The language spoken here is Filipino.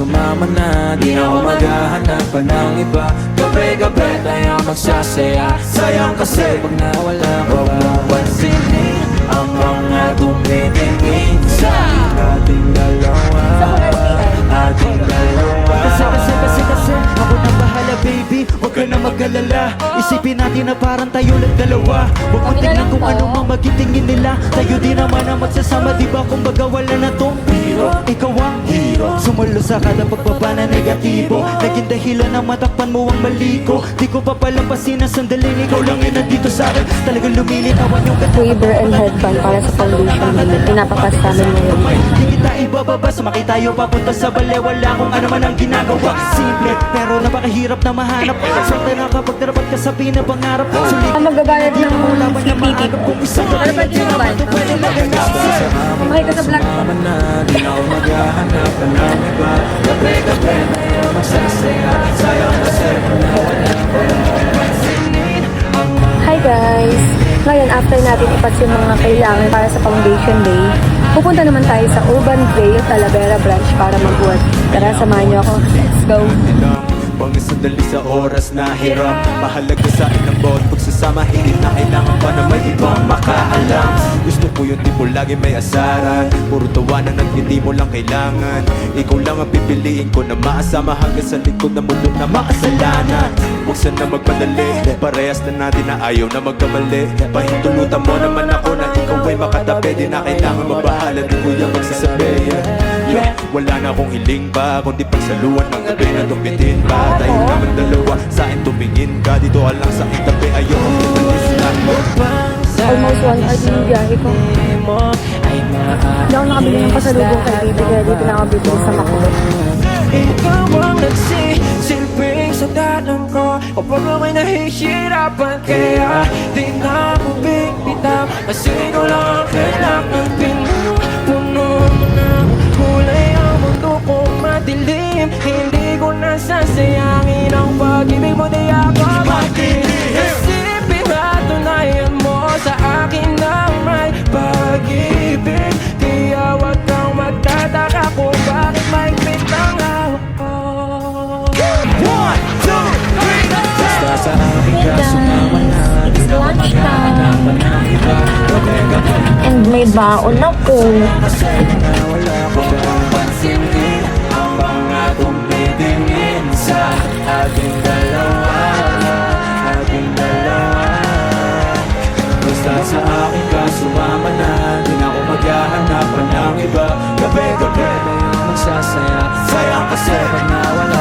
sumama na, di na ako maghahanap pa ng iba. Gabi-gabi tayo magsasaya, sayang kasi pag nawala ka. Huwag mo pansinin ang mga tumitingin sa ating dalawa, ating dalawa. Kasi ako na bahala baby, huwag ka na mag-alala. Isipin natin na parang tayo lang dalawa. Huwag mo tingnan kung ano mang magitingin nila. Tayo din naman ang magsasama, diba? Kung baga wala na tong biro. Ikaw ang hero, sumulo sa kada pagbaba na negatibo. Naging dahilan na matakpan mo ang mali ko. Di ko pa palampasin ang sandaling ikaw lang yun nandito sa akin. Talagang lumilitawan yung Waver and headband para sa foundation nila. Pinapapas namin ngayon. Di kita ibababa, sumakay tayo papunta sa bale. Wala kung ano man ang ginagawa. Simple, pero napakahirap na mahanap. Swerte na kapag tarapat ka sa pinapangarap. Sulit Ang magbabayad ng CPT. kung isang Ano ba yung ba? Kumahay ka sa vlog. Sumama na, di na ako maghahanap pa ng iba. Gabi-gabi tayo magsasaya, sayang kasi pag nawala ka. Hi guys! Ngayon, after natin ipas yung mga kailangan para sa foundation day, pupunta naman tayo sa Urban Grey Talavera branch para mag-work. Tara, samahan niyo ako. Let's go! Mga sandali sa oras na hiram, mahalaga sa akin ang bawat pagsasama. Hindi na kailangan pa na may ibang makaalam. Gusto ko yung tipo lagi may asaran, puro tawanan at hindi mo lang kailangan. Ikaw lang ang pipiliin ko na maasama hanggang sa likod na mundo na makasalanan. Huwag sana magpadali, parehas na natin na ayaw na magkamali. Pahintulutan mo naman ako na ikaw ay makatabi. Di na kailangan mabahala, di ko yung magsasabi. Wala na akong hiling pa, kundi pagsaluan ng gabi na tumbitin pa. Tayo naman dalawa, sa akin tumingin ka. Dito ka lang sa aking tabi, ayaw ang tumalis lang. Almost 1 hour din yung biyahe ko. Hindi ako nakabili ng pasalubong kay baby, kaya dito na ako bibili sa Makulot. Ikaw ang nagsisilbing sa dalang ko. Kapag ako'y nahihirapan, kaya di na ako bigbitab. Kasi ikaw lang ang kailangan pinupuno mo na kulay ang mundo kong madilim. Hindi ko nasasayangin ang pag-ibig mo, di ako makinig. Isipin at tunayan mo sa akin na may pag-ibig. Kaya wag kang magtataka kung bakit may pitang sa aking kasumama na, di na ako maghahanap pa ng iba. And may baon ako. Kasi nawala ko ba pansinin ang mga tumitingin sa ating dalawa, ating dalawa. Basta sa aking kasumama na, di na ako maghahanap pa ng iba. Gabi-gabi tayo magsasaya, sayang kasi pag nawala